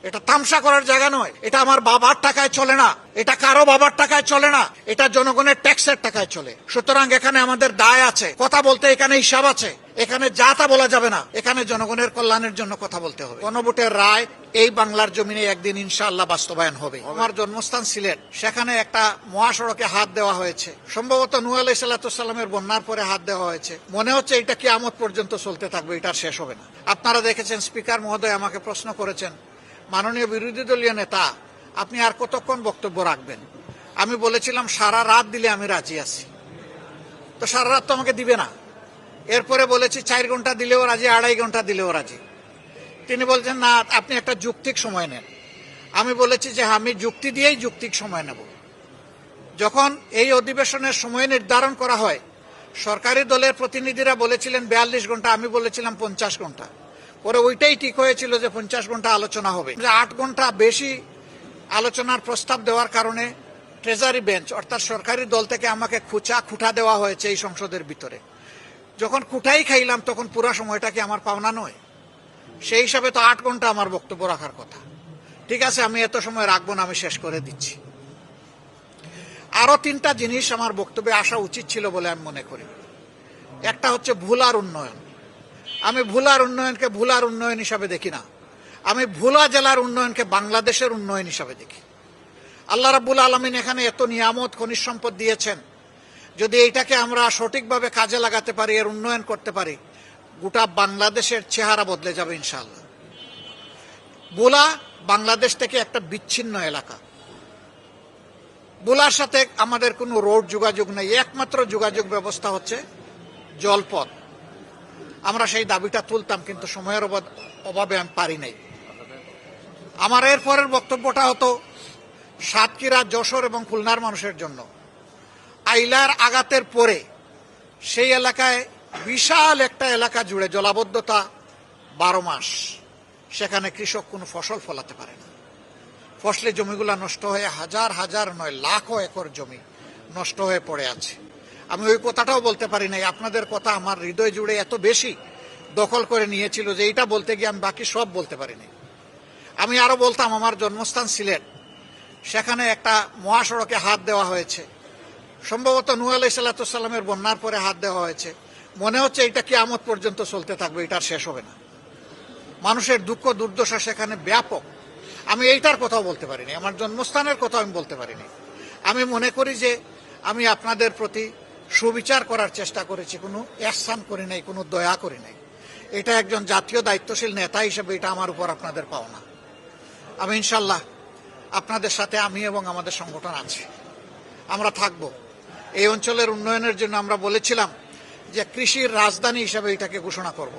এটা তামসা করার জায়গা নয়। এটা আমার বাবার টাকায় চলে না, এটা কারো বাবার টাকায় চলে না, এটা জনগণের ট্যাক্সের টাকায় চলে। সুতরাং এখানে আমাদের দায় আছে, কথা বলতে এখানে হিসাব আছে, এখানে যা তা বলা যাবে না, এখানে জনগণের কল্যাণের জন্য কথা বলতে হবে। গণভোটের রায় এই বাংলার জমিনে একদিন ইনশাআল্লাহ বাস্তবায়ন হবে। আমার জন্মস্থান সিলেট, সেখানে একটা মহাসড়কে হাত দেওয়া হয়েছে, সম্ভবত নূহ আলাইহিস সালামের বন্যার পরে হাত দেওয়া হয়েছে। মনে হচ্ছে এটা কিয়ামত পর্যন্ত চলতে থাকবে, এটা শেষ হবে না। আপনারা দেখেছেন স্পিকার মহোদয় আমাকে প্রশ্ন করেছেন, মাননীয় বিরোধী দলীয় নেতা আপনি আর কতক্ষণ বক্তব্য রাখবেন? আমি বলেছিলাম সারা রাত দিলে আমি রাজি আছি। তো সারা রাত তো আমাকে দিবে না। এরপরে বলেছি 4 ঘন্টা দিলেও রাজি, 2.5 ঘন্টা দিলেও রাজি। তিনি বলছেন না, আপনি একটা যৌক্তিক সময় নেন। আমি বলেছি যে আমি যুক্তি দিয়েই যৌক্তিক সময় নেব। যখন এই অধিবেশনের সময় নির্ধারণ করা হয়, সরকারি দলের প্রতিনিধিরা বলেছিলেন 42 ঘন্টা, আমি বলেছিলাম 50 ঘন্টা। পরে ওইটাই ঠিক হয়েছিল যে 50 ঘন্টা আলোচনা হবে। 8 ঘন্টা বেশি আলোচনার প্রস্তাব দেওয়ার কারণে ট্রেজারি বেঞ্চ অর্থাৎ সরকারি দল থেকে আমাকে খুঁটা দেওয়া হয়েছে এই সংসদের ভিতরে। যখন খুঁটাই খাইলাম তখন পুরো সময়টা কি আমার পাওনা নয়? সেই হিসাবে তো 8 ঘন্টা আমার বক্তব্য রাখার কথা। ঠিক আছে, আমি এত সময় রাখবো না, আমি শেষ করে দিচ্ছি। আরো 3টা জিনিস আমার বক্তব্যে আসা উচিত ছিল বলে আমি মনে করি। একটা হচ্ছে ভুলার উন্নয়ন। আমি ভুলার উন্নয়নকে ভুলার উন্নয়ন হিসাবে দেখি না, আমি ভোলা জেলার উন্নয়নকে বাংলাদেশের উন্নয়ন হিসাবে দেখি। আল্লাহ রাব্বুল আলামিন এখানে এত নিয়ামত খনিজ সম্পদ দিয়েছেন, যদি এইটাকে আমরা সঠিকভাবে কাজে লাগাতে পারি, এর উন্নয়ন করতে পারি, গোটা বাংলাদেশের চেহারা বদলে যাবে ইনশাআল্লাহ। ভোলা বাংলাদেশ থেকে একটা বিচ্ছিন্ন এলাকা। ভোলার সাথে আমাদের কোনো রোড যোগাযোগ নেই, একমাত্র যোগাযোগ ব্যবস্থা হচ্ছে জলপথ। আমরা সেই দাবিটা তুলতাম, কিন্তু সময়ের অভাবে আমি পারি নাই। আমার এর পরের বক্তব্যটা হতো সাতক্ষীরা, যশোর এবং খুলনার মানুষের জন্য। আইলার আঘাতের পরে সেই এলাকায় বিশাল একটা এলাকা জুড়ে জলাবদ্ধতা 12 মাস। সেখানে কৃষক কোনো ফসল ফলাতে পারে না। ফসলি জমিগুলা নষ্ট হয়ে হাজার হাজার নয় লাখো একর জমি নষ্ট হয়ে পড়ে আছে। আমি ওই কথাটাও বলতে পারি নাই। আপনাদের কথা আমার হৃদয় জুড়ে এত বেশি দখল করে নিয়েছিল যে এইটা বলতে গিয়ে আমি বাকি সব বলতে পারিনি। আমি আরো বলতাম, আমার জন্মস্থান সিলেট, সেখানে একটা মহাসড়কে হাত দেওয়া হয়েছে, সম্ভবত নূহ আলাইহিস সালামের বন্যার পরে হাত দেওয়া হয়েছে। মনে হচ্ছে এটা কিয়ামত পর্যন্ত চলতে থাকবে, এটা শেষ হবে না। মানুষের দুঃখ দুর্দশা সেখানে ব্যাপক। আমি এইটার কথাও বলতে পারিনি, আমার জন্মস্থানের কথা আমি বলতে পারিনি। আমি মনে করি যে আমি আপনাদের প্রতি সুবিচার করার চেষ্টা করেছি, কোনো ihsan করি নাই, কোনো দয়া করি নাই। এটা একজন জাতীয় দায়িত্বশীল নেতা হিসেবে এটা আমার উপর আপনাদের পাওনা। আমি ইনশাল্লাহ আপনাদের সাথে আমি এবং আমাদের সংগঠন আছে, আমরা থাকব। এই অঞ্চলের উন্নয়নের জন্য আমরা বলেছিলাম যে কৃষির রাজধানী হিসেবে এটাকে ঘোষণা করব।